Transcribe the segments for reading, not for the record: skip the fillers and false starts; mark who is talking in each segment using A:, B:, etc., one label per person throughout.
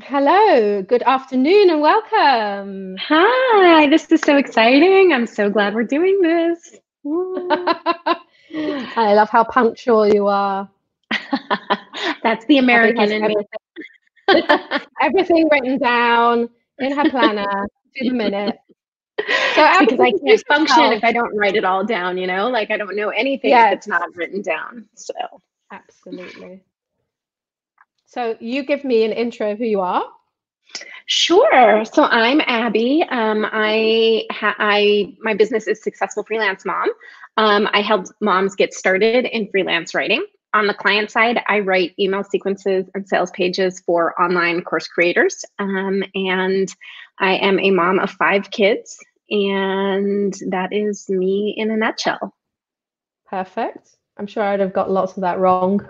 A: Hello, good afternoon and welcome.
B: Hi, this is so exciting. I'm so glad we're doing this.
A: I love how punctual you are.
B: That's the
A: Abby
B: American
A: has
B: in me.
A: everything written down in her planner to the minute. So
B: It's
A: Abby,
B: because I can't
A: introduce
B: function
A: yourself.
B: if I don't write it all down, Like I don't know anything if it's
A: Yes,
B: not written down. So
A: absolutely. So you give me an intro of who you are.
B: sure. So I'm Abby. My business is Successful Freelance Mom. I help moms get started in freelance writing. On the client side, I write email sequences and sales pages for online course creators. And I am a mom of 5 kids, and that is me in a nutshell.
A: Perfect. I'm sure I'd have got lots of that wrong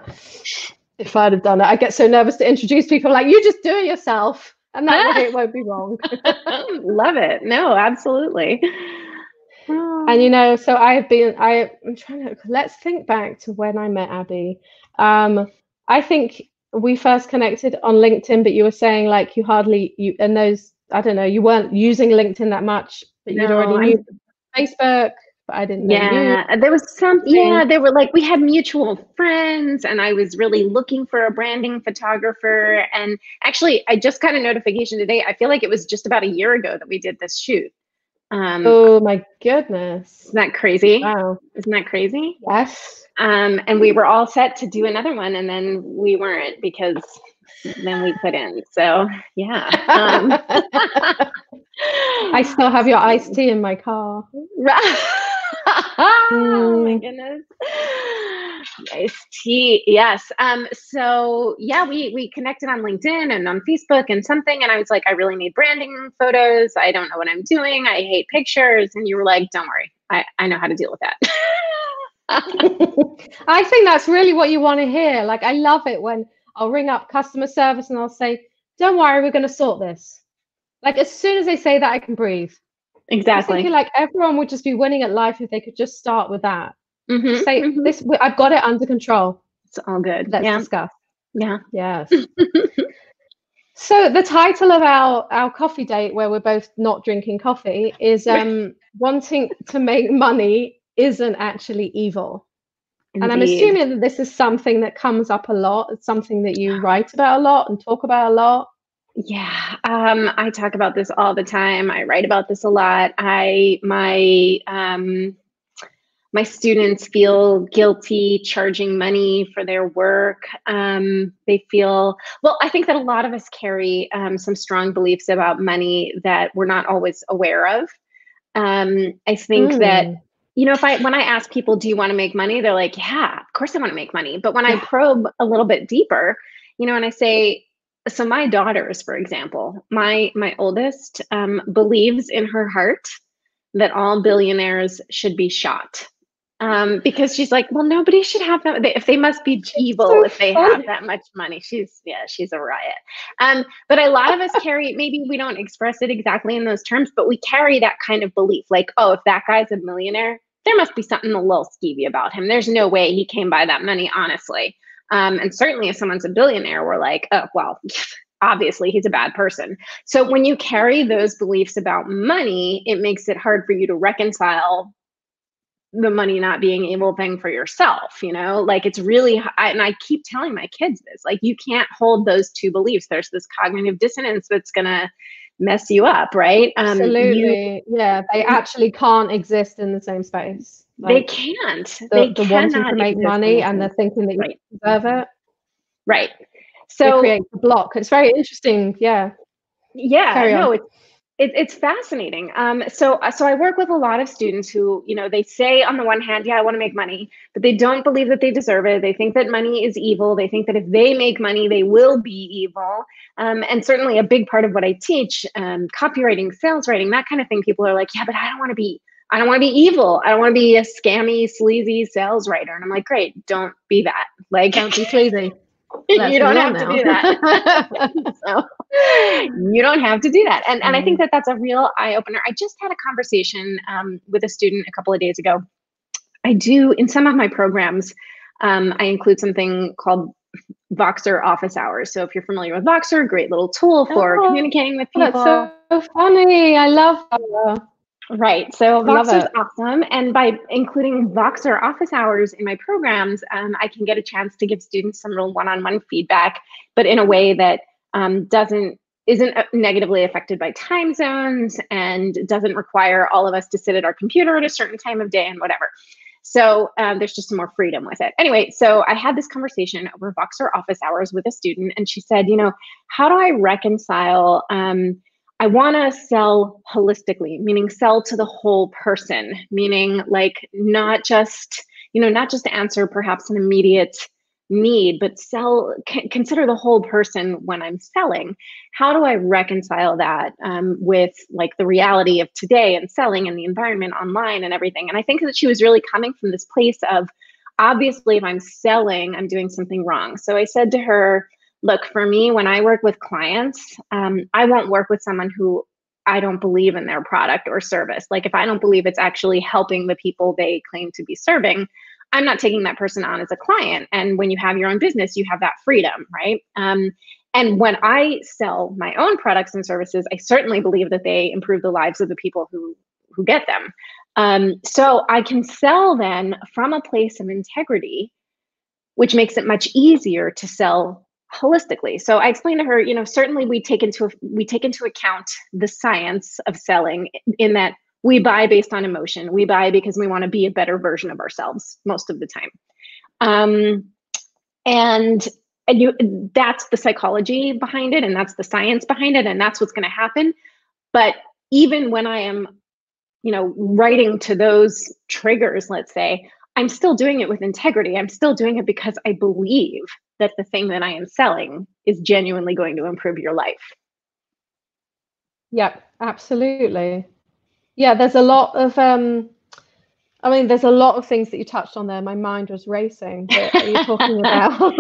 A: if I'd have done it. I get so nervous to introduce people like you just do it yourself. And that way it won't be wrong.
B: Love it. No, absolutely.
A: And so I'm trying to, let's think back to when I met Abby. I think we first connected on LinkedIn, but you were saying like I don't know, you weren't using LinkedIn that much, but you'd
B: No,
A: already knew
B: I'm
A: Facebook, but I didn't know you.
B: Yeah, there was
A: Something.
B: they were like, we had mutual friends, and I was really looking for a branding photographer. And actually, I just got a notification today. I feel like it was just about a year ago that we did this shoot. Um,
A: Oh my goodness.
B: isn't that crazy?
A: Wow.
B: Isn't that crazy?
A: Yes.
B: And we were all set to do another one, and then we weren't because then we couldn't. So yeah.
A: I still have your iced tea in my car.
B: Oh my
A: Mm.
B: goodness. Nice tea. Yes. So yeah, we connected on LinkedIn and on Facebook and something. And I was like, I really need branding photos. I don't know what I'm doing. I hate pictures. And you were like, don't worry. I know how to deal with that.
A: I think that's really what you want to hear. Like, I love it when I'll ring up customer service and I'll say, don't worry, we're going to sort this. Like, as soon as they say that, I can breathe. I'm thinking,
B: Exactly.
A: like, everyone would just be winning at life if they could just start with that. Just say,
B: Mm-hmm.
A: I've got it under control.
B: It's all good.
A: Let's
B: Yeah.
A: discuss.
B: Yeah.
A: Yes. So the title of our coffee date, where we're both not drinking coffee, is wanting to make money isn't actually evil. And I'm
B: Indeed.
A: assuming that this is something that comes up a lot. It's something that you write about a lot and talk about a lot.
B: Yeah, I talk about this all the time. I write about this a lot. My students feel guilty charging money for their work. They feel, well, I think that a lot of us carry some strong beliefs about money that we're not always aware of. I think that,
A: Mm.
B: when I ask people, do you want to make money? They're like, yeah, of course I want to make money. But when I
A: Yeah.
B: probe a little bit deeper, and I say, so my daughters, for example, my oldest believes in her heart that all billionaires should be shot. Because she's like, well, nobody should have that. If they must be
A: It's
B: evil
A: so
B: if they have
A: funny.
B: that much money. She's a riot. But a lot of us carry, maybe we don't express it exactly in those terms, but we carry that kind of belief. Like, oh, if that guy's a millionaire, there must be something a little skeevy about him. There's no way he came by that money, honestly. And certainly if someone's a billionaire, we're like, oh, well, obviously he's a bad person. So when you carry those beliefs about money, it makes it hard for you to reconcile the money not being evil thing for yourself. Like it's really, and I keep telling my kids this, like, you can't hold those two beliefs. There's this cognitive dissonance that's gonna mess you up, right? You
A: Absolutely. Yeah, they actually can't exist in the same space.
B: They
A: Like
B: can't, they
A: the wanting to
B: cannot
A: make
B: exist in
A: money
B: the
A: and
B: same.
A: the thinking that you
B: Right.
A: deserve it.
B: Right.
A: It
B: So
A: creates a block. It's very interesting. Yeah.
B: yeah,
A: Carry on.
B: no, it's fascinating. So I work with a lot of students who, they say on the one hand, yeah, I want to make money, but they don't believe that they deserve it. They think that money is evil. They think that if they make money, they will be evil. And certainly a big part of what I teach, copywriting, sales writing, that kind of thing. People are like, yeah, but I don't want to be evil. I don't want to be a scammy, sleazy sales writer. And I'm like, great, don't be that. Like,
A: Don't be sleazy. That's
B: you
A: who
B: don't
A: we are
B: have to
A: now.
B: do that. So you don't have to do that. And I think that that's a real eye opener. I just had a conversation with a student a couple of days ago. I do in some of my programs, I include something called Voxer office hours. So if you're familiar with Voxer, great little tool for
A: Oh,
B: communicating with
A: that's
B: people.
A: so funny. I love that.
B: Right. So
A: I love
B: Voxer's
A: it.
B: awesome. And by including Voxer office hours in my programs, I can get a chance to give students some real one-on-one feedback, but in a way that isn't negatively affected by time zones and doesn't require all of us to sit at our computer at a certain time of day and whatever. So there's just some more freedom with it. Anyway, so I had this conversation over Voxer office hours with a student, and she said, how do I reconcile I want to sell holistically, meaning sell to the whole person, meaning like not just to answer perhaps an immediate need, but consider the whole person when I'm selling. How do I reconcile that with like the reality of today and selling and the environment online and everything? And I think that she was really coming from this place of, obviously, if I'm selling, I'm doing something wrong. So I said to her, look, for me, when I work with clients, I won't work with someone who I don't believe in their product or service. Like if I don't believe it's actually helping the people they claim to be serving, I'm not taking that person on as a client. And when you have your own business, you have that freedom, right? And when I sell my own products and services, I certainly believe that they improve the lives of the people who get them. So I can sell then from a place of integrity, which makes it much easier to sell holistically. So I explained to her, certainly we take into account the science of selling in that we buy based on emotion. We buy because we want to be a better version of ourselves most of the time. And that's the psychology behind it, and that's the science behind it, and that's what's going to happen. But even when I am, writing to those triggers, let's say, I'm still doing it with integrity. I'm still doing it because I believe that the thing that I am selling is genuinely going to improve your life.
A: Yep, absolutely. Yeah, there's a lot of there's a lot of things that you touched on there. My mind was racing. But you're talking about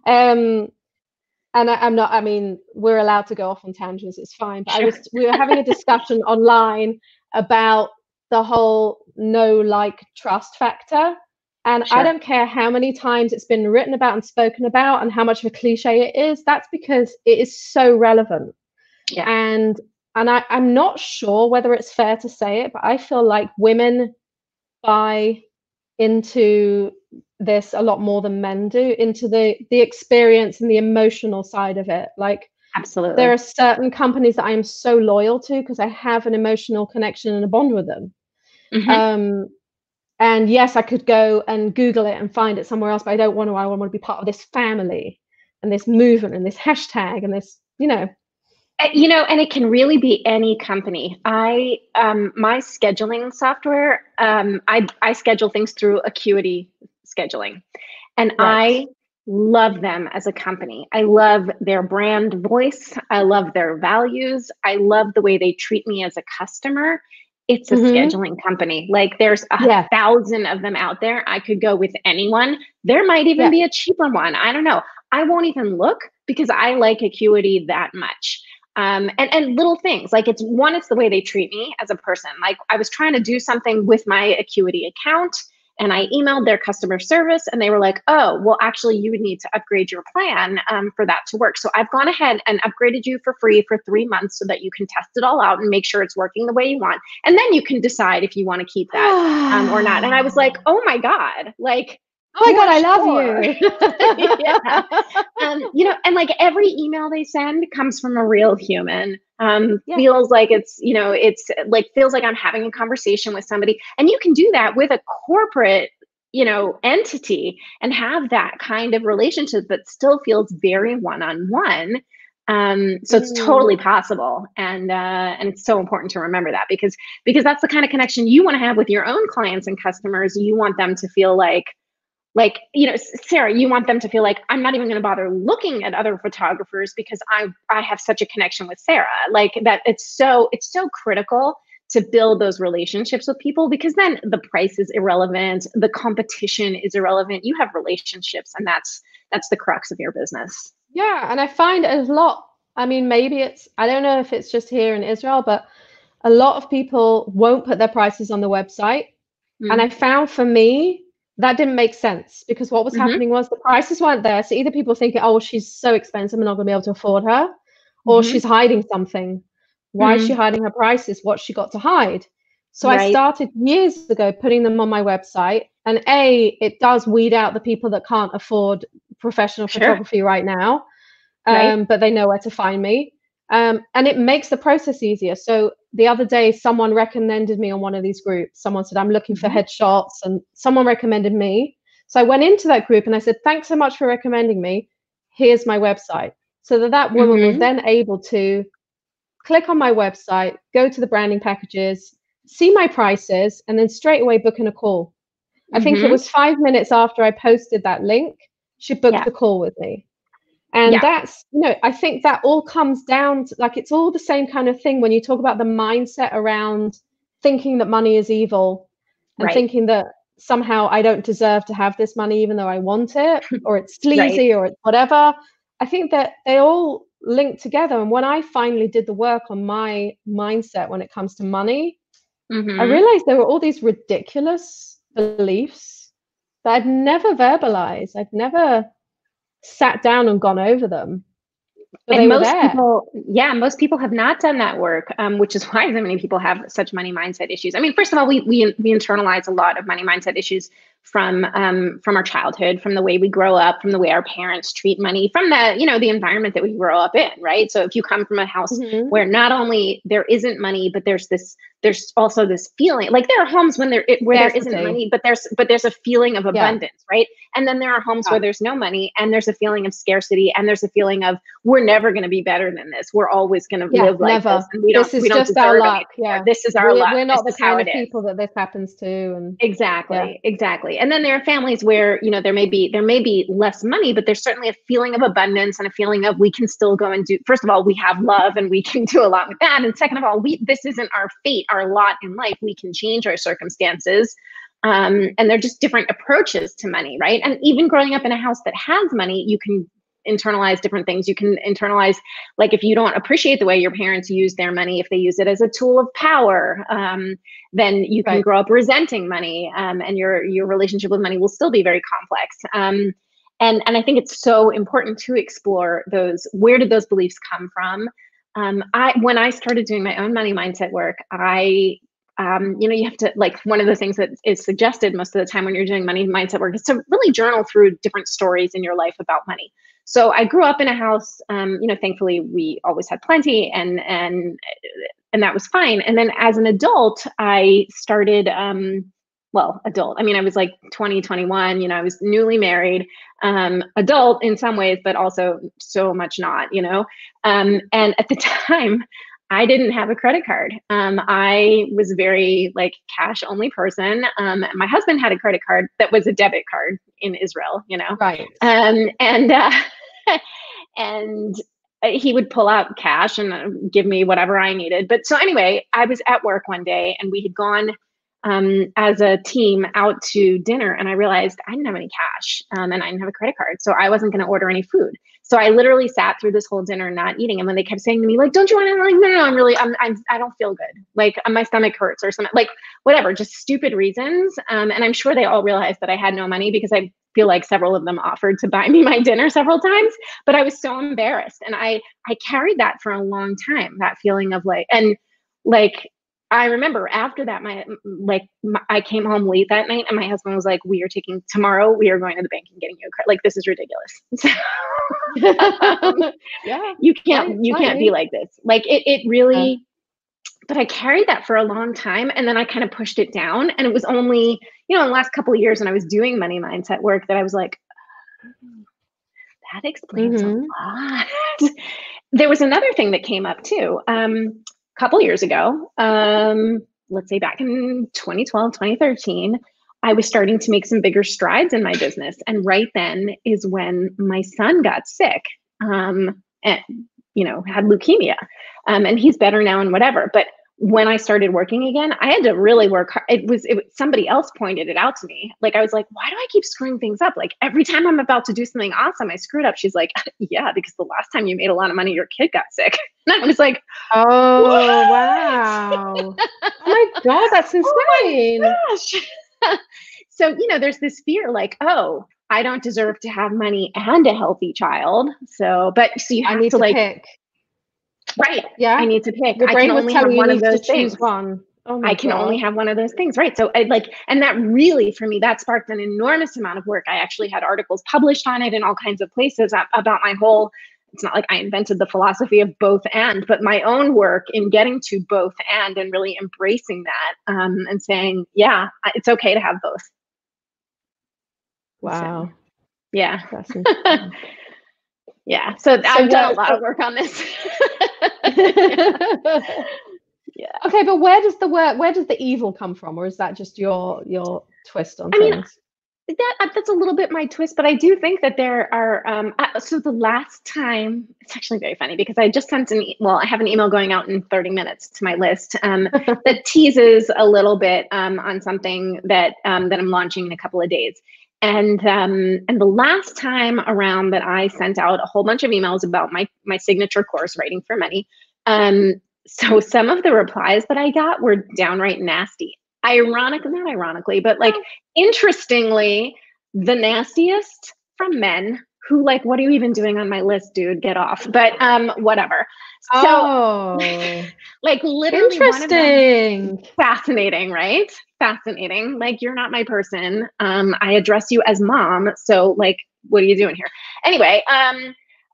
A: and I'm not, we're allowed to go off on tangents, it's fine. But
B: Sure.
A: we were having a discussion online about the whole know, like, trust factor. And
B: Sure.
A: I don't care how many times it's been written about and spoken about and how much of a cliche it is. That's because it is so relevant.
B: Yeah.
A: And I'm not sure whether it's fair to say it, but I feel like women buy into this a lot more than men do, into the experience and the emotional side of it. Like,
B: absolutely,
A: there are certain companies that I am so loyal to because I have an emotional connection and a bond with them. Mm-hmm. And yes, I could go and Google it and find it somewhere else, but I don't want to. I want to be part of this family and this movement and this hashtag and this,
B: and it can really be any company. My scheduling software, I schedule things through Acuity scheduling, and right. I love them as a company. I love their brand voice. I love their values. I love the way they treat me as a customer. It's a scheduling company. Like there's 1,000 of them out there. I could go with anyone. There might even be a cheaper one. I don't know. I won't even look because I like Acuity that much. And little things like it's the way they treat me as a person. Like I was trying to do something with my Acuity account and I emailed their customer service and they were like, oh, well, actually you would need to upgrade your plan for that to work. So I've gone ahead and upgraded you for free for 3 months so that you can test it all out and make sure it's working the way you want. And then you can decide if you want to keep that or not. And I was like, oh my God, like,
A: oh my God, I love
B: you. Yeah. And like every email they send comes from a real human. Feels like feels like I'm having a conversation with somebody. And you can do that with a corporate, entity and have that kind of relationship that still feels very one-on-one. So it's totally possible. And it's so important to remember that because that's the kind of connection you want to have with your own clients and customers. You want them to feel like, Sarah, you want them to feel like I'm not even going to bother looking at other photographers because I have such a connection with Sarah. Like that, it's so critical to build those relationships with people because then the price is irrelevant, the competition is irrelevant. You have relationships, and that's the crux of your business.
A: Yeah, and I find a lot. Maybe I don't know if it's just here in Israel, but a lot of people won't put their prices on the website. And I found for me, that didn't make sense, because what was
B: Mm-hmm.
A: happening was the prices weren't there. So either people thinking, oh, she's so expensive, I'm not going to be able to afford her, or
B: Mm-hmm.
A: she's hiding something. Why is she hiding her prices? What's she got to hide? So I
B: Right.
A: started years ago putting them on my website. And it does weed out the people that can't afford professional
B: Sure.
A: photography right now,
B: Right.
A: but they know where to find me. And it makes the process easier. So the other day, someone recommended me on one of these groups. Someone said, I'm looking for
B: Mm-hmm.
A: headshots, and someone recommended me. So I went into that group and I said, thanks so much for recommending me. Here's my website. So that woman was
B: Mm-hmm.
A: then able to click on my website, go to the branding packages, see my prices, and then straight away book in a call. I think it
B: Mm-hmm.
A: was 5 minutes after I posted that link, she booked
B: Yeah.
A: the call with me. And
B: Yeah.
A: that's, I think that all comes down to, like, it's all the same kind of thing when you talk about the mindset around thinking that money is evil and
B: Right.
A: thinking that somehow I don't deserve to have this money even though I want it, or it's
B: Right.
A: sleazy, or it's whatever. I think that they all link together. And when I finally did the work on my mindset when it comes to money, I
B: Mm-hmm.
A: realized there were all these ridiculous beliefs that I'd never verbalized. I'd never sat down and gone over them, but
B: And
A: they were there.
B: most people have not done that work, which is why so many people have such money mindset issues. I mean, first of all, we internalize a lot of money mindset issues from our childhood, from the way we grow up, from the way our parents treat money, from the environment that we grow up in, right? So if you come from a house
A: Mhm.
B: where not only there isn't money, but there's also this feeling, like there are homes where there isn't
A: Scarcity.
B: money, but there's a feeling of
A: Yeah.
B: abundance, right? And then there are homes
A: Yeah.
B: where there's no money and there's a feeling of scarcity and there's a feeling of we're never going to be better than this. We're always going to
A: Yeah,
B: live like this,
A: never.
B: and we don't
A: This is
B: we don't
A: just our
B: deserve
A: luck.
B: anything more.
A: Yeah.
B: This is our luck.
A: We're
B: This
A: not the
B: is how
A: kind
B: it
A: of
B: is.
A: people that this happens to. And yeah.
B: Exactly. And then there are families where, there may be less money, but there's certainly a feeling of abundance and a feeling of we can still go and do. First of all, we have love and we can do a lot with that. And second of all, this isn't our fate, our lot in life. We can change our circumstances. And they're just different approaches to money, right? And even growing up in a house that has money, you can internalize different things. You can internalize, like, if you don't appreciate the way your parents use their money, if they use it as a tool of power, then you can
A: Right.
B: grow up resenting money, and your relationship with money will still be very complex. And I think it's so important to explore those. Where did those beliefs come from? When I started doing my own money mindset work, you have to, like, one of the things that is suggested most of the time when you're doing money mindset work is to really journal through different stories in your life about money. So I grew up in a house, thankfully we always had plenty, and that was fine. And then as an adult, I started, adult. I mean, I was like 20, 21, I was newly married, adult in some ways, but also so much not. And at the time, I didn't have a credit card. I was very, like, cash only person. My husband had a credit card that was a debit card in Israel.
A: Right.
B: And and he would pull out cash and give me whatever I needed. But so anyway, I was at work one day and we had gone as a team out to dinner, and I realized I didn't have any cash, and I didn't have a credit card, so I wasn't going to order any food. So I literally sat through this whole dinner not eating. And when they kept saying to me, like, "Don't you want to?" I'm like, "No, I don't feel good. Like, my stomach hurts or something, like, whatever, just stupid reasons." And I'm sure they all realized that I had no money, because I feel like several of them offered to buy me my dinner several times, but I was so embarrassed, and I carried that for a long time. That feeling of like I remember after that, I came home late that night, and my husband was like, tomorrow we are going to the bank and getting you a card. Like, this is ridiculous.
A: Yeah.
B: You
A: Like
B: can't be
A: me.
B: like this. Like, it really, but I carried that for a long time, and then I kind of pushed it down. And it was only, in the last couple of years when I was doing money mindset work that I was like, oh, that explains a
A: Mm-hmm.
B: lot. There was another thing that came up too. A couple years ago, let's say back in 2012, 2013, I was starting to make some bigger strides in my business. And right then is when my son got sick, and, had leukemia. And he's better now and whatever. But when I started working again, I had to really work hard. It was somebody else pointed it out to me. Like, I was like, why do I keep screwing things up? Like, every time I'm about to do something awesome, I screwed up. She's like, yeah, because the last time you made a lot of money, your kid got sick. And I was like,
A: Oh,
B: what?
A: wow. Oh my God, that's
B: Oh
A: insane.
B: my gosh. So, there's this fear like, oh, I don't deserve to have money and a healthy child. So you
A: I
B: have
A: need
B: to
A: to
B: like,
A: pick.
B: right. I
A: Yeah.
B: need to pick.
A: Your
B: I can
A: brain was
B: only have
A: telling you
B: one of
A: need to
B: those
A: choose
B: things.
A: one. Oh my
B: I can only
A: God.
B: have one of those things. Right. So and that really, for me, that sparked an enormous amount of work. I actually had articles published on it in all kinds of places about my whole, it's not like I invented the philosophy of both and, but my own work in getting to both and really embracing that, and saying, yeah, it's okay to have both.
A: Wow.
B: So, yeah.
A: That's insane.
B: Yeah. So I've done a lot of work on this. Yeah.
A: Okay, but where does the evil come from, or is that just your twist on things?
B: That's a little bit my twist, but I do think that there are. So the last time, it's actually very funny because I just sent I have an email going out in 30 minutes to my list that teases a little bit on something that I'm launching in a couple of days. And the last time around that I sent out a whole bunch of emails about my signature course, Writing for Money. So some of the replies that I got were downright nasty. Not ironically, but like interestingly, the nastiest from men who like, what are you even doing on my list, dude? Get off. But whatever. So like literally one of them, fascinating, right? Fascinating. Like, you're not my person. I address you as mom. So like, what are you doing here? Anyway,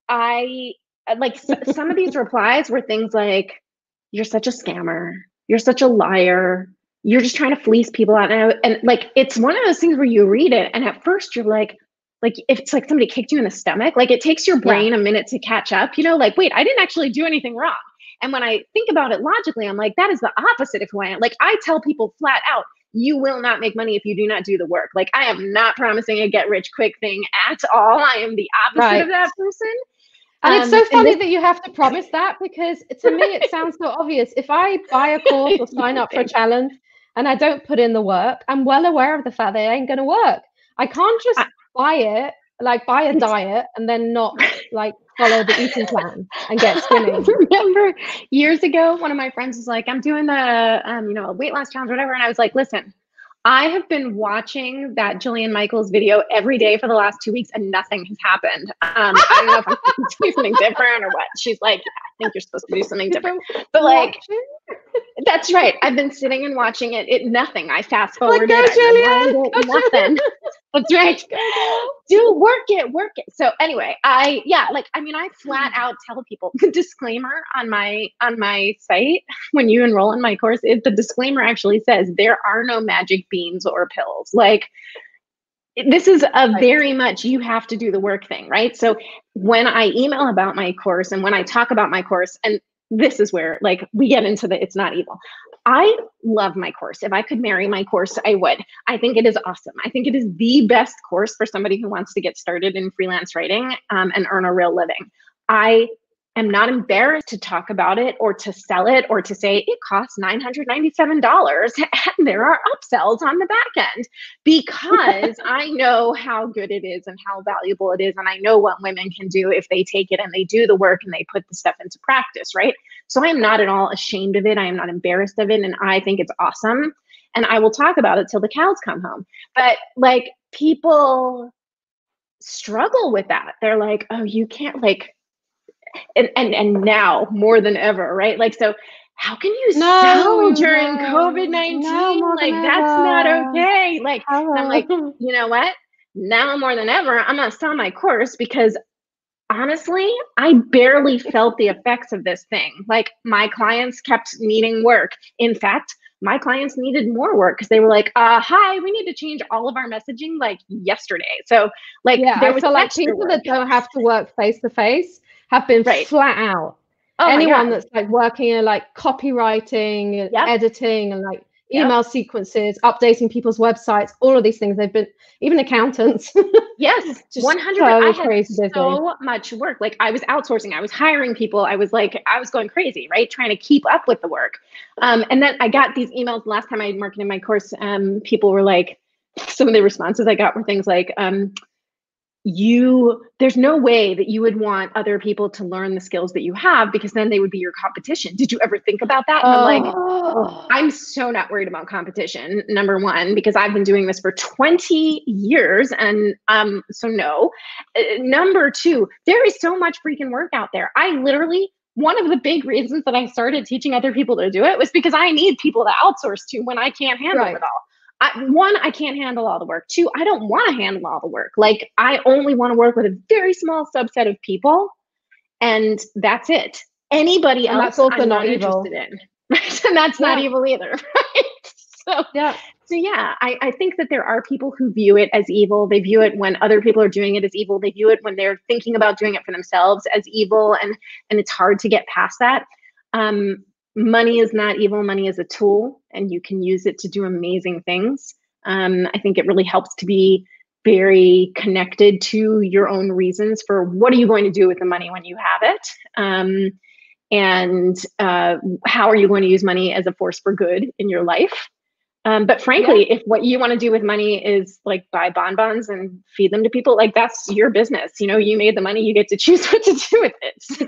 B: I like some of these replies were things like, you're such a scammer. You're such a liar. You're just trying to fleece people out. And like, it's one of those things where you read it and at first you're like if it's like somebody kicked you in the stomach, like it takes your brain a minute to catch up, like, wait, I didn't actually do anything wrong. And when I think about it logically, I'm like, that is the opposite of who I am. Like, I tell people flat out, you will not make money if you do not do the work. Like, I am not promising a get rich quick thing at all. I am the opposite of that person.
A: And it's so funny that you have to promise that, because to me it sounds so obvious. If I buy a course or sign up for a challenge and I don't put in the work, I'm well aware of the fact that it ain't going to work. I can't just buy it, like buy a diet and then not like follow the eating plan and get skinny.
B: I remember years ago, one of my friends was like, I'm doing the, a weight loss challenge, whatever. And I was like, listen, I have been watching that Jillian Michaels video every day for the last 2 weeks and nothing has happened. I don't know if I'm supposed to do something different or what. She's like, I think you're supposed to do something different. But like, that's right. I've been sitting and watching it. Nothing. I fast forwarded. Nothing. That's right. Work it. So anyway, I flat out tell people the disclaimer on my site when you enroll in my course. The disclaimer actually says there are no magic beans or pills. Like, this is a very much you have to do the work thing, right? So when I email about my course and when I talk about my course, and this is where like we get into the it's not evil. I love my course. If I could marry my course, I would. I think it is awesome. I think it is the best course for somebody who wants to get started in freelance writing and earn a real living. I am not embarrassed to talk about it or to sell it or to say it costs $997 and there are upsells on the back end, because I know how good it is and how valuable it is. And I know what women can do if they take it and they do the work and they put the stuff into practice, right? So I am not at all ashamed of it. I am not embarrassed of it. And I think it's awesome. And I will talk about it till the cows come home. But like, people struggle with that. They're like, oh, you can't like, and now more than ever, right? Like, so how can you sell during COVID-19? Like, that's not okay. Like, and I'm like, you know what? Now more than ever, I'm gonna sell my course, because honestly, I barely felt the effects of this thing. Like, my clients kept needing work. In fact, my clients needed more work because they were like, hi, we need to change all of our messaging like yesterday. So like, there was
A: like people that don't have to work face to face have been flat out. Anyone that's like working in like copywriting, editing, and like email sequences, updating people's websites, all of these things, they've been, even accountants.
B: Yes, 100%. I had so much work. Like, I was outsourcing, I was hiring people. I was going crazy, right? Trying to keep up with the work. And then I got these emails last time I marketed my course. People were like, some of the responses I got were things like, there's no way that you would want other people to learn the skills that you have, because then they would be your competition. Did you ever think about that? And I'm like, I'm so not worried about competition, number one, because I've been doing this for 20 years. And so no. Number two, there is so much freaking work out there. One of the big reasons that I started teaching other people to do it was because I need people to outsource to when I can't handle it all. One, I can't handle all the work. Two, I don't want to handle all the work. Like, I only want to work with a very small subset of people, and that's it. Anybody else,
A: that's also
B: I'm
A: not
B: interested in. Right? And that's not evil either. Right? So yeah, I think that there are people who view it as evil. They view it when other people are doing it as evil. They view it when they're thinking about doing it for themselves as evil, and it's hard to get past that. Money is not evil. Money is a tool, and you can use it to do amazing things. I think it really helps to be very connected to your own reasons for what are you going to do with the money when you have it, and how are you going to use money as a force for good in your life. But frankly, if what you want to do with money is like buy bonbons and feed them to people, like, that's your business. You know, you made the money, you get to choose what to do with it. So.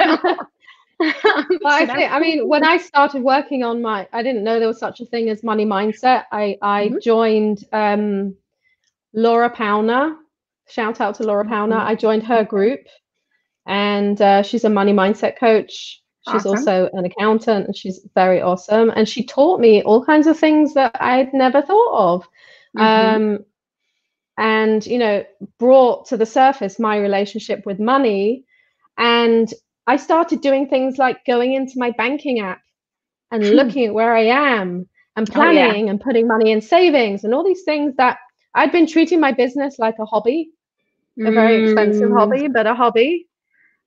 A: I mean, when I started working on I didn't know there was such a thing as money mindset. I joined Laura Pauner. Shout out to Laura Pauner. I joined her group, and she's a money mindset coach. She's also an accountant, and she's very awesome. And she taught me all kinds of things that I'd never thought of. And, you know, brought to the surface my relationship with money. And I started doing things like going into my banking app and looking at where I am and planning and putting money in savings and all these things that I'd been treating my business like a hobby, a very expensive hobby, but a hobby.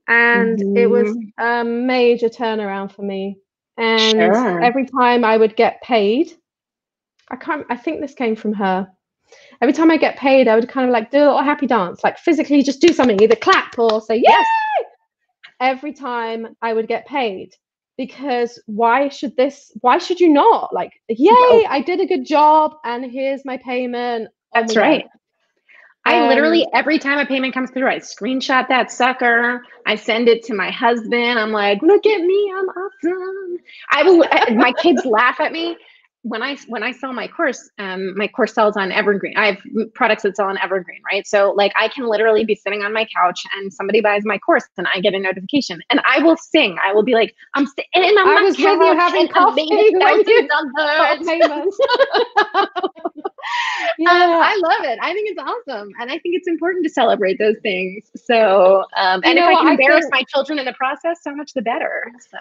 A: And it was a major turnaround for me. And every time I would get paid, I think this came from her. Every time I get paid, I would kind of like do a little happy dance, like physically just do something, either clap or say, yay! Every time I would get paid, because why should you not? Like, yay, I did a good job and here's my payment.
B: That's right. I literally, every time a payment comes through, I screenshot that sucker. I send it to my husband. I'm like, look at me, I'm awesome. My kids laugh at me. When I sell my course sells on Evergreen. I have products that sell on Evergreen, right? So like, I can literally be sitting on my couch and somebody buys my course and I get a notification and I will sing. I will be like, I'm sitting on my couch.
A: I was with you having coffee
B: payments. I love it. I think it's awesome. And I think it's important to celebrate those things. So, and if I can embarrass my children in the process, so much the better. So.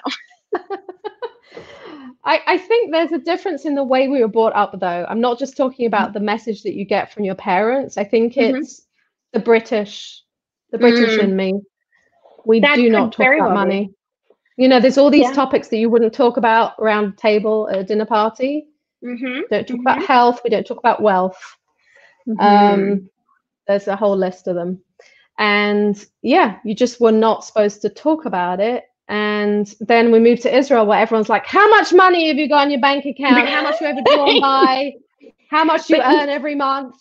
A: I think there's a difference in the way we were brought up, though. I'm not just talking about the message that you get from your parents. I think it's the British in me. We do not talk about money. You know, there's all these topics that you wouldn't talk about around a table at a dinner party. Don't talk about health. We don't talk about wealth. There's a whole list of them. And yeah, you just were not supposed to talk about it. And then we moved to Israel, where everyone's like, how much money have you got in your bank account? How much you ever drawn by? How much you earn every month?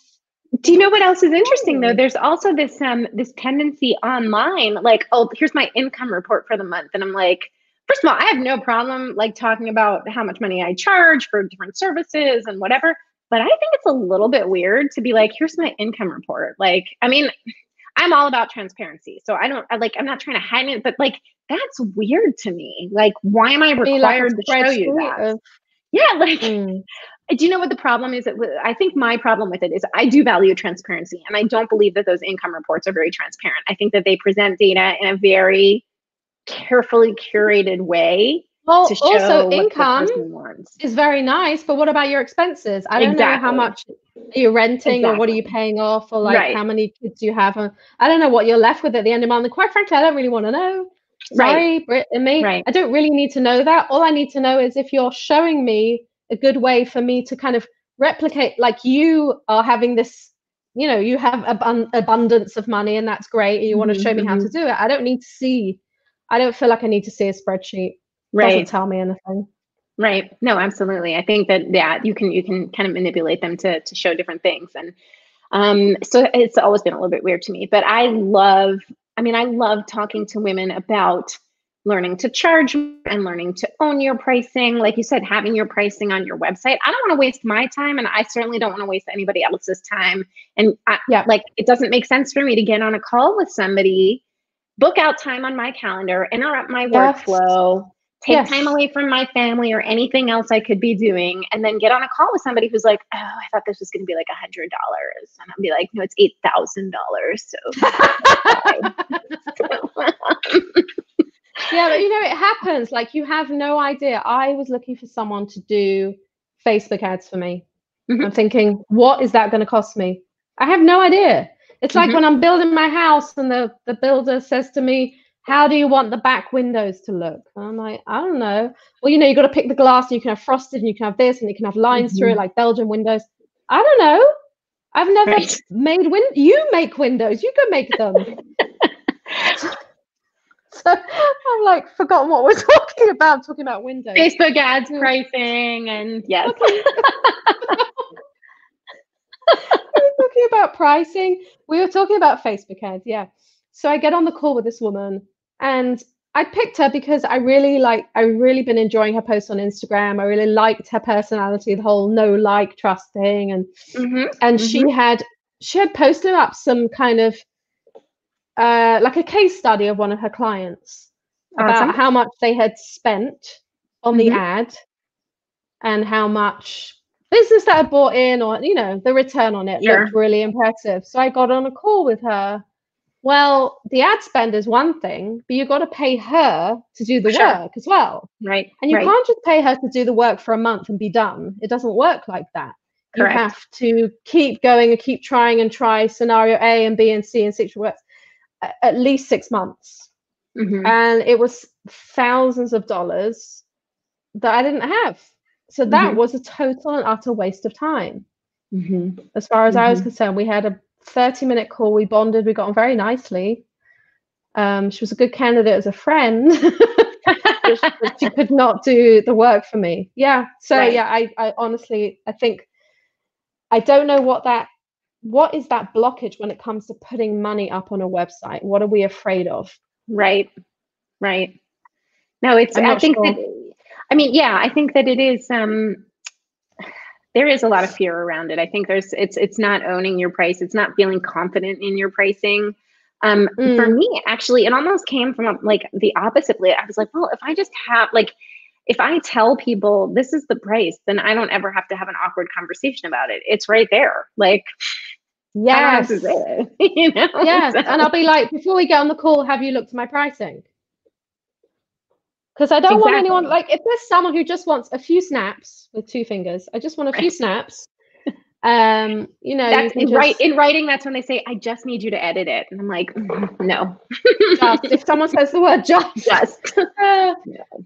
B: Do you know what else is interesting, though? There's also this tendency online, like, oh, here's my income report for the month. And I'm like, first of all, I have no problem like talking about how much money I charge for different services and whatever. But I think it's a little bit weird to be like, here's my income report. Like, I mean, I'm all about transparency. So I'm not trying to hide it, but like, that's weird to me. Like, why am I required to show you that? Do you know what the problem is? I think my problem with it is I do value transparency, and I don't believe that those income reports are very transparent. I think that they present data in a very carefully curated way.
A: Well, to show also income is very nice, but what about your expenses? I don't know how much you're renting or what are you paying off, or like how many kids you have. I don't know what you're left with at the end of the month. And quite frankly, I don't really want to know. Sorry, Britt and me. I don't really need to know that. All I need to know is if you're showing me a good way for me to kind of replicate, like you are having this, you know, you have abundance of money and that's great. And you want to show me how to do it. I don't feel like I need to see a spreadsheet. Doesn't tell me anything.
B: Right. No, absolutely. I think that, you can kind of manipulate them to show different things. And So it's always been a little bit weird to me, but I love talking to women about learning to charge and learning to own your pricing. Like you said, having your pricing on your website. I don't want to waste my time, and I certainly don't want to waste anybody else's time. And like, it doesn't make sense for me to get on a call with somebody, book out time on my calendar, interrupt my workflow, take time away from my family or anything else I could be doing, and then get on a call with somebody who's like, oh, I thought this was going to be like $100. And I'll be like, no, it's $8,000. So
A: yeah, but it happens. Like, you have no idea. I was looking for someone to do Facebook ads for me. Mm-hmm. I'm thinking, what is that going to cost me? I have no idea. It's like when I'm building my house and the builder says to me, how do you want the back windows to look? And I'm like, I don't know. Well, you got to pick the glass, and you can have frosted, and you can have this, and you can have lines through it, like Belgian windows. I don't know. I've never made You make windows. You go make them. So I'm like, forgotten what we're talking about. I'm talking about windows.
B: Facebook ads, pricing, and yes.
A: We were talking about pricing. We were talking about Facebook ads, yeah. So I get on the call with this woman, and I picked her because I really been enjoying her posts on Instagram. I really liked her personality, the whole no like trust thing, and she had posted up some kind of like a case study of one of her clients about how much they had spent on the ad and how much business that had brought in, or the return on it looked really impressive. So I got on a call with her. Well, the ad spend is one thing, but you've got to pay her to do the work as well.
B: Right.
A: And you can't just pay her to do the work for a month and be done. It doesn't work like that. Correct. You have to keep going and keep trying and try scenario A and B and C and six works at least 6 months. And it was thousands of dollars that I didn't have. So that was a total and utter waste of time. As far as I was concerned, we had a 30-minute call. We bonded. We got on very nicely. She was a good candidate as a friend. but she could not do the work for me. Yeah. So I honestly, I think, I don't know what is that blockage when it comes to putting money up on a website? What are we afraid of?
B: Right. No, it's, I think that it is, there is a lot of fear around it. I think it's not owning your price. It's not feeling confident in your pricing. For me, actually, it almost came from like the opposite. I was like, well, if I just have if I tell people this is the price, then I don't ever have to have an awkward conversation about it. It's right there. Like,
A: yes.
B: I don't have to say it,
A: Yes.
B: So.
A: And I'll be like, before we get on the call, have you looked at my pricing? Because I don't want anyone, like, if there's someone who just wants a few snaps with 2 fingers, I just want a few snaps.
B: That's in writing, that's when they say, I just need you to edit it. And I'm like, no.
A: Just, if someone says the word just.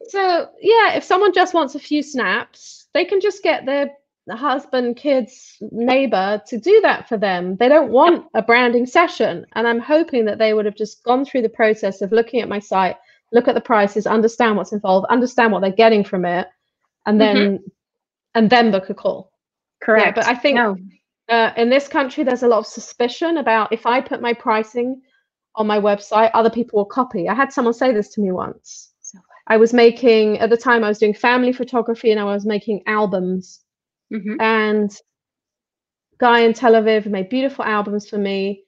A: So yeah, if someone just wants a few snaps, they can just get their husband, kids, neighbor to do that for them. They don't want a branding session. And I'm hoping that they would have just gone through the process of looking at my site, look at the prices, understand what's involved, understand what they're getting from it, and then book a call.
B: Correct.
A: Yeah, but I think in this country, there's a lot of suspicion about if I put my pricing on my website, other people will copy. I had someone say this to me once. I was making, at the time, I was doing family photography, and I was making albums. And guy in Tel Aviv made beautiful albums for me.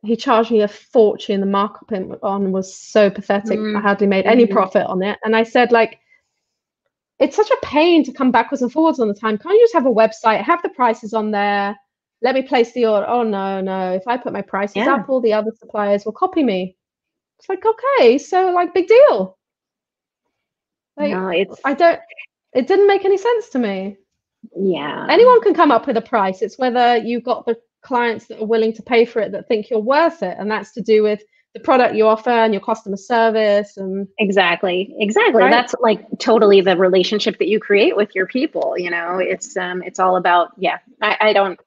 A: He charged me a fortune. The markup on was so pathetic. I hardly made any profit on it. And I said, like, it's such a pain to come backwards and forwards all the time. Can't you just have a website, have the prices on there, let me place the order? Oh, no. If I put my prices up, all the other suppliers will copy me. It's like, okay, so, like, big deal. Like, no, it didn't make any sense to me.
B: Yeah.
A: Anyone can come up with a price. It's whether you've got the clients that are willing to pay for it, that think you're worth it. And that's to do with the product you offer and your customer service. And
B: exactly. Right? That's like totally the relationship that you create with your people. It's all about, I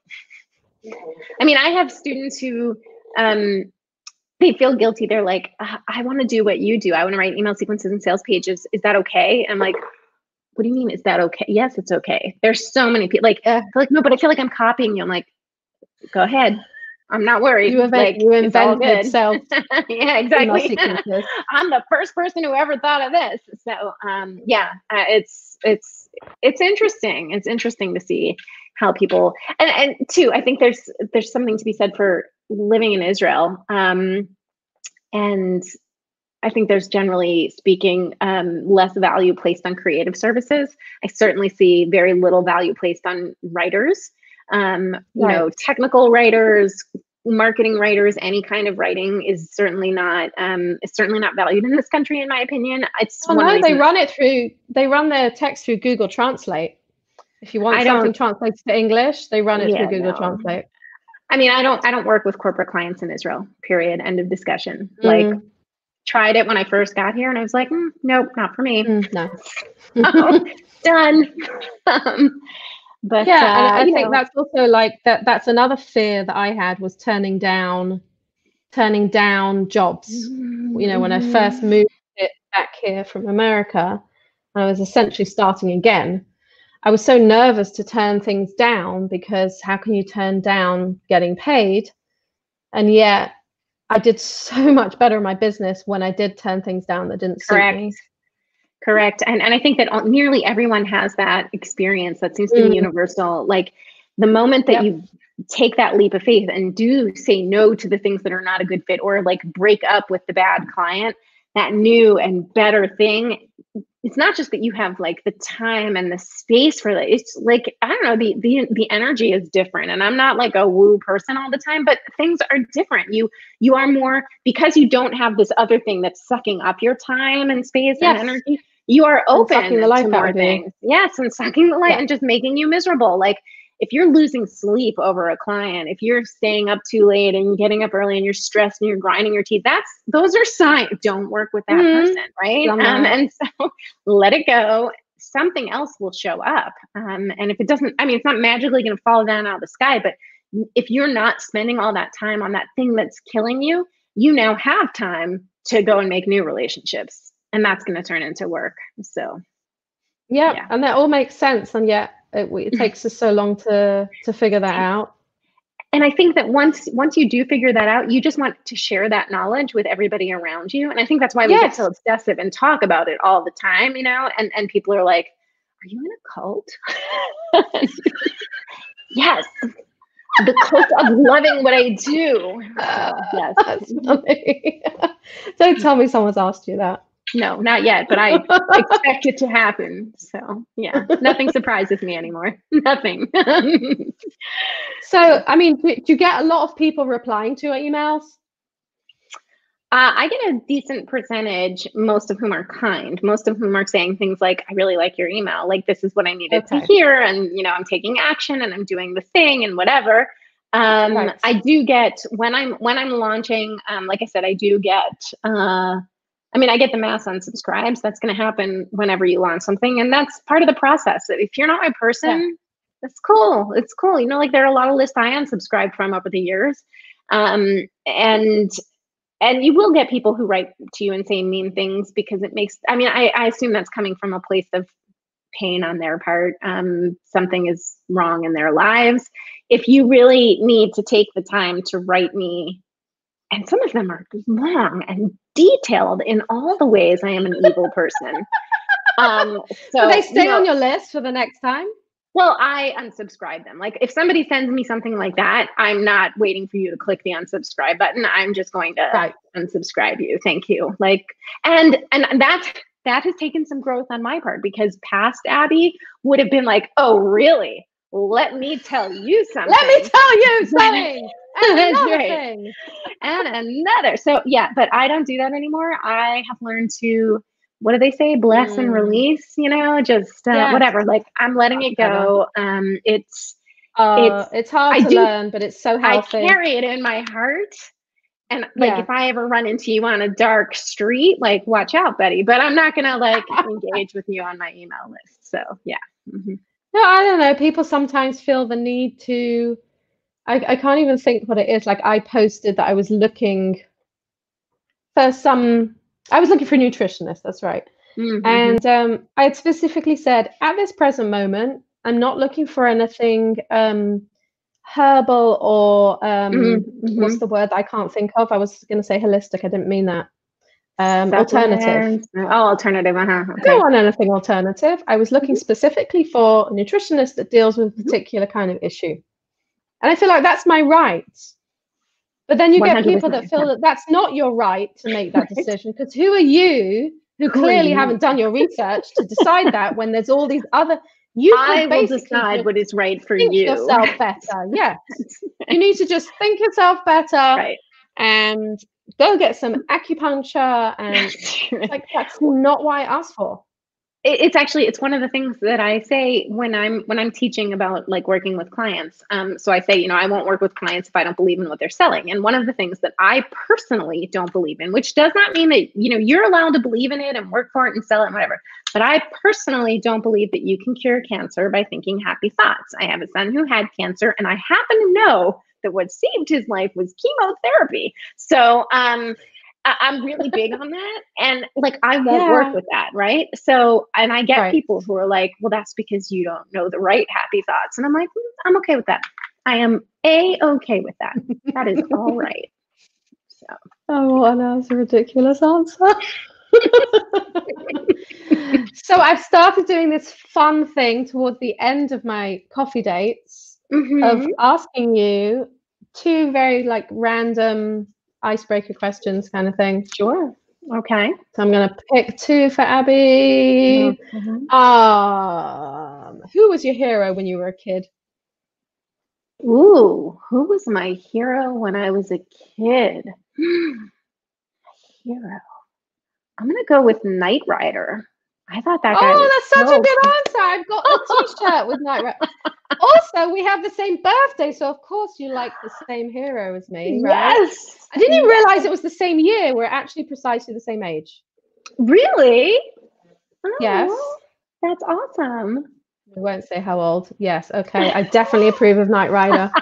B: have students who, they feel guilty. They're like, I want to do what you do. I want to write email sequences and sales pages. Is that okay? And I'm like, what do you mean? Is that okay? Yes, it's okay. There's so many people like, no, but I feel like I'm copying you. I'm like, go ahead. I'm not worried.
A: You
B: It's all
A: invented
B: good.
A: self
B: Yeah,
A: email
B: exactly.
A: sequences.
B: I'm the first person who ever thought of this. So, it's interesting. It's interesting to see how people, and too, I think there's something to be said for living in Israel. And I think there's, generally speaking, less value placed on creative services. I certainly see very little value placed on writers, technical writers, marketing writers. Any kind of writing is certainly not valued in this country, in my opinion. It's
A: Oh no, they run their text through Google Translate. If you want something translated to English, they run it through Google Translate.
B: I mean, I don't work with corporate clients in Israel, period. End of discussion. Like, tried it when I first got here and I was like, nope, not for me.
A: No.
B: So, done. But
A: yeah, and I think that's also like that's another fear that I had, was turning down jobs. When I first moved back here from America, I was essentially starting again. I was so nervous to turn things down, because how can you turn down getting paid? And yet I did so much better in my business when I did turn things down that didn't suit me.
B: Correct. And I think that nearly everyone has that experience. That seems to be universal. Like, the moment that you take that leap of faith and do say no to the things that are not a good fit, or like break up with the bad client, that new and better thing, it's not just that you have like the time and the space for that. It's like, I don't know, the energy is different. And I'm not like a woo person all the time, but things are different. You are more, because you don't have this other thing that's sucking up your time and space and energy. You are open to more things. Yes, and sucking the life and just making you miserable. Like, if you're losing sleep over a client, if you're staying up too late and getting up early and you're stressed and you're grinding your teeth, those are signs. Don't work with that person, right? And so let it go. Something else will show up. And if it doesn't, I mean, it's not magically going to fall down out of the sky, but if you're not spending all that time on that thing that's killing you, you now have time to go and make new relationships, and that's going to turn into work. So,
A: yeah, and that all makes sense, and yet it takes us so long to figure that out.
B: And I think that once you do figure that out, you just want to share that knowledge with everybody around you. And I think that's why we get so obsessive and talk about it all the time, and people are like, are you in a cult? Yes. The cult of loving what I do. Yes.
A: That's funny. Don't tell me someone's asked you that.
B: No, not yet, but I expect it to happen. So yeah, nothing surprises me anymore. Nothing.
A: So, I mean, do you get a lot of people replying to your emails?
B: I get a decent percentage, most of whom are kind. Most of whom are saying things like, I really like your email. Like, this is what I needed to hear. And, I'm taking action and I'm doing the thing and whatever. I do get, when I'm launching, like I said, I do get, I get the mass unsubscribes. That's going to happen whenever you launch something. And that's part of the process. If you're not my person, that's cool. It's cool. Like, there are a lot of lists I unsubscribed from over the years. And you will get people who write to you and say mean things, because it makes, I assume that's coming from a place of pain on their part. Something is wrong in their lives. If you really need to take the time to write me, and some of them are long and detailed in all the ways I am an evil person. So
A: do they stay on your list for the next time?
B: Well, I unsubscribe them. Like, if somebody sends me something like that, I'm not waiting for you to click the unsubscribe button. I'm just going to unsubscribe you. Thank you. Like, and that has taken some growth on my part, because past Abby would have been like, oh, really? Let me tell you something.
A: Let me tell you something. And another thing.
B: And another. So yeah, but I don't do that anymore. I have learned to, what do they say? Bless and release, just whatever. Like, I'm letting it go. It's
A: hard to learn, but it's so healthy.
B: I carry it in my heart. And like, if I ever run into you on a dark street, like, watch out, Betty. But I'm not going to like engage with you on my email list. So yeah. Mm-hmm.
A: No, I don't know. People sometimes feel the need to, I can't even think what it is. Like, I posted that I was looking for a nutritionist. That's right. Mm-hmm. And I had specifically said, at this present moment, I'm not looking for anything herbal or what's
B: Mm-hmm.
A: the word I can't think of? I was going to say holistic. I didn't mean that. Alternative.
B: Oh, alternative.
A: I
B: Okay.
A: don't want anything alternative. I was looking specifically for a nutritionist that deals with a particular kind of issue. And I feel like that's my right. But then you get people that feel that that's not your right to make that decision, because who are you, who clearly haven't done your research, to decide that when there's all these other, you could basically
B: decide what is right for
A: think
B: you.
A: yourself better. Yes. You need to just think yourself better,
B: right,
A: and go get some acupuncture, and like that's not what I asked for.
B: It's one of the things that I say when I'm teaching about like working with clients. So I say, you know, I won't work with clients if I don't believe in what they're selling. And one of the things that I personally don't believe in, which does not mean that, you know, you're allowed to believe in it and work for it and sell it and whatever. But I personally don't believe that you can cure cancer by thinking happy thoughts. I have a son who had cancer, and I happen to know that what saved his life was chemotherapy. So I'm really big on that. And like, I won't work with that. Right. So, and I get people who are like, well, that's because you don't know the right happy thoughts. And I'm like, I'm okay with that. I am okay with that. That is all right. So.
A: Oh, and that was a ridiculous answer. So I've started doing this fun thing towards the end of my coffee dates of asking you 2 very like random icebreaker questions kind of thing.
B: Sure. Okay.
A: So I'm going to pick 2 for Abby. Who was your hero when you were a kid?
B: Ooh, who was my hero when I was a kid? Hero. I'm going to go with Knight Rider. I thought that guy was
A: that's such a good answer. I've got a t-shirt with Knight Rider. Also, we have the same birthday, so of course you like the same hero as me, right?
B: Yes.
A: I didn't even realize it was the same year. We're actually precisely the same age.
B: Really? Oh,
A: yes.
B: That's awesome.
A: We won't say how old. Yes, okay. I definitely approve of Knight Rider.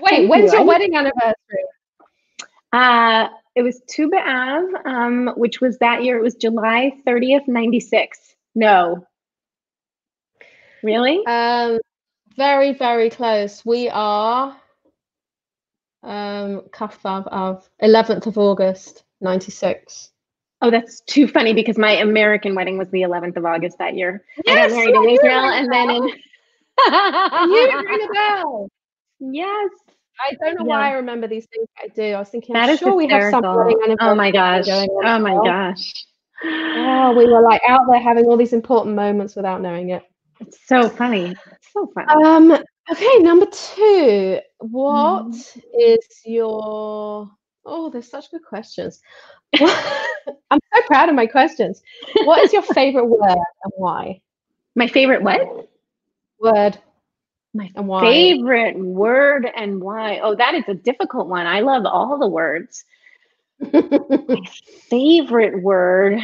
A: Wait, when's your wedding anniversary?
B: It was Tu B'Av, which was that year. It was July 30th, 96. No. Really?
A: Very, very close. We are Kaftav of 11th of August, 96.
B: Oh, that's too funny because my American wedding was the 11th of August that year.
A: Yes,
B: I got married in Israel and then in
A: you ring a bell.
B: Yes.
A: I don't know why I remember these things. I do. I was thinking,
B: that
A: I'm sure we have some wedding anniversary.
B: Oh my gosh.
A: Going on
B: oh my gosh.
A: Oh, we were like out there having all these important moments without knowing it.
B: It's so funny. It's so funny.
A: Okay, number 2. What is your... Oh, there's such good questions. I'm so proud of my questions. What is your favorite word and why?
B: My favorite what?
A: Word.
B: My favorite word and why? Oh, that is a difficult one. I love all the words. My favorite word.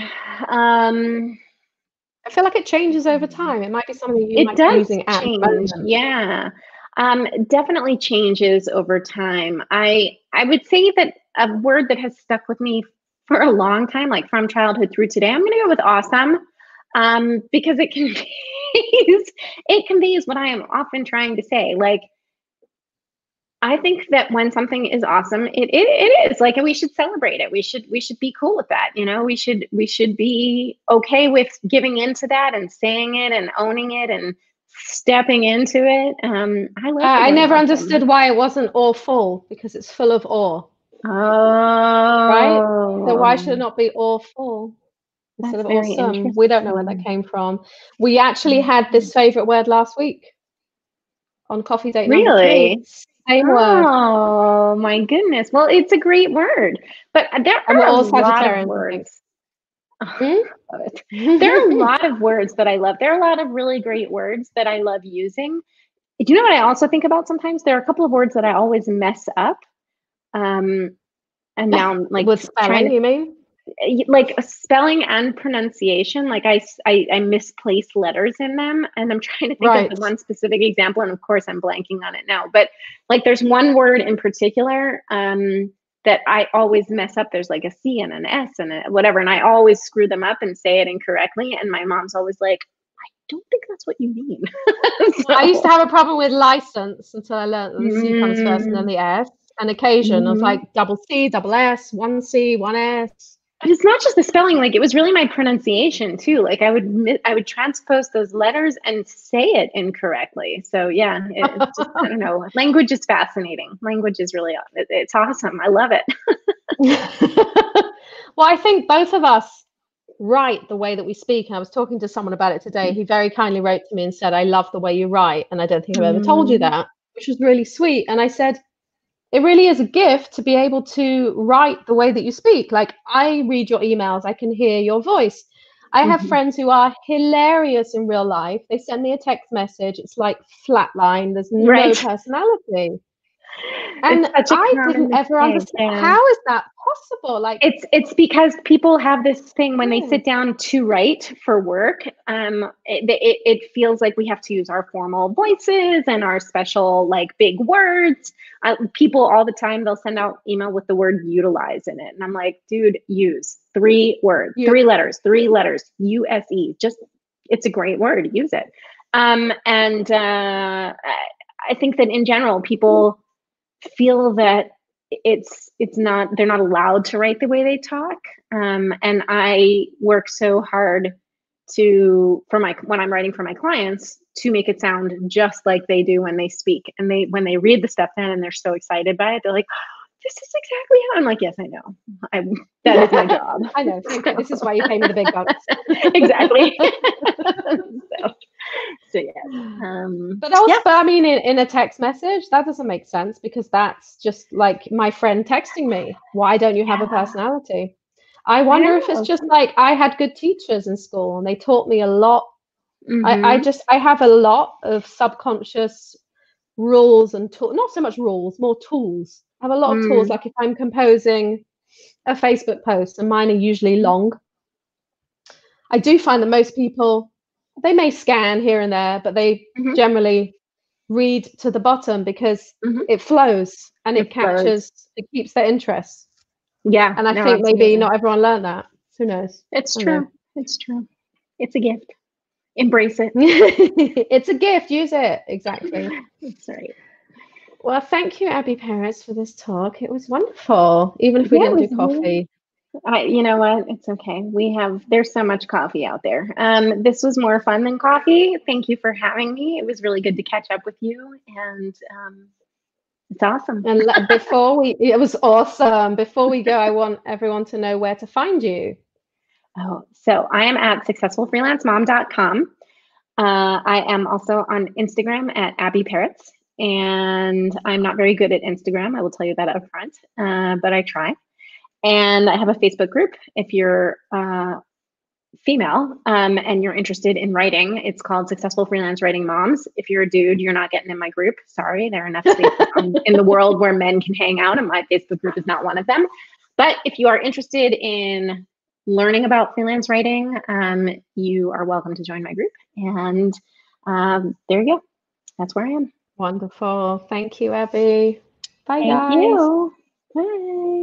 A: I feel like it changes over time. It might be something you might be using at the moment.
B: Yeah. Definitely changes over time. I would say that a word that has stuck with me for a long time, like from childhood through today, I'm going to go with awesome, because it conveys what I am often trying to say. Like, I think that when something is awesome, it is like, and we should celebrate it. We should be cool with that. You know, we should be okay with giving into that and saying it and owning it and stepping into it.
A: I never understood why it wasn't awful, because it's full of awe.
B: Oh,
A: right. So why should it not be awful instead of awesome? We don't know where that came from. We actually had this favorite word last week on coffee date number 3. Same word.
B: Oh my goodness. Well, it's a great word, but there are a lot of words. There are a lot of words that I love. There are a lot of really great words that I love using. Do you know what I also think about sometimes? There are a couple of words that I always mess up. And now I'm like
A: with spelling, you mean?
B: Like spelling and pronunciation. Like I misplace letters in them, and I'm trying to think of the one specific example, and of course I'm blanking on it now. But like there's one word in particular that I always mess up. There's like a C and an S and a whatever, and I always screw them up and say it incorrectly. And my mom's always like, don't think that's what you mean.
A: I used to have a problem with license until I learned that the C comes first and then the S. And occasion of like double C, double S, one C, one S.
B: But it's not just the spelling. Like, it was really my pronunciation too. Like, I would transpose those letters and say it incorrectly. So yeah, it's just, I don't know. Language is fascinating. Language is really, it's awesome. I love it.
A: Well, I think both of us write the way that we speak. And I was talking to someone about it today. He very kindly wrote to me and said, I love the way you write. And I don't think I've ever told you that, which was really sweet. And I said, it really is a gift to be able to write the way that you speak. Like, I read your emails, I can hear your voice. I have friends who are hilarious in real life. They send me a text message. It's like flatline. There's no personality. And I didn't ever understand, how is that possible? Like,
B: it's because people have this thing when they sit down to write for work. It feels like we have to use our formal voices and our special, like, big words. People all the time, they'll send out email with the word utilize in it, and I'm like, dude, use 3 words, 3 letters, USE. Just, it's a great word. Use it. I think that in general, people feel that they're not allowed to write the way they talk. And I work so hard when I'm writing for my clients, to make it sound just like they do when they speak. And when they read the stuff then and they're so excited by it, they're like, this is exactly how. I'm like, yes, I know. That is my job.
A: I know. This is why you pay me the big bucks.
B: Exactly. So yeah.
A: But I mean, in a text message, that doesn't make sense, because that's just like my friend texting me. Why don't you have a personality? I wonder if it's just like, I had good teachers in school and they taught me a lot. I have a lot of subconscious rules and not so much rules, more tools. I have a lot of tools. Like, if I'm composing a Facebook post, and mine are usually long, I do find that most people, they may scan here and there, but they generally read to the bottom, because it flows and it captures, it keeps their interest.
B: Yeah.
A: And I think maybe not everyone learned that. Who knows?
B: It's true. It's true. It's a gift. Embrace it.
A: It's a gift. Use it. Exactly.
B: That's right.
A: Well, thank you, Abbi Perets, for this talk. It was wonderful, even if we didn't do coffee.
B: You know what? It's okay. There's so much coffee out there. This was more fun than coffee. Thank you for having me. It was really good to catch up with you, and it's awesome.
A: And it was awesome. Before we go, I want everyone to know where to find you.
B: Oh, so I am at successfulfreelancemom.com. I am also on Instagram at Abbi Perets, and I'm not very good at Instagram. I will tell you that up front, but I try. And I have a Facebook group. If you're female and you're interested in writing, it's called Successful Freelance Writing Moms. If you're a dude, you're not getting in my group. Sorry, there are enough spaces in the world where men can hang out, and my Facebook group is not one of them. But if you are interested in learning about freelance writing, you are welcome to join my group. And there you go. That's where I am.
A: Wonderful. Thank you, Abbi. Bye, guys.
B: Thank you. Bye.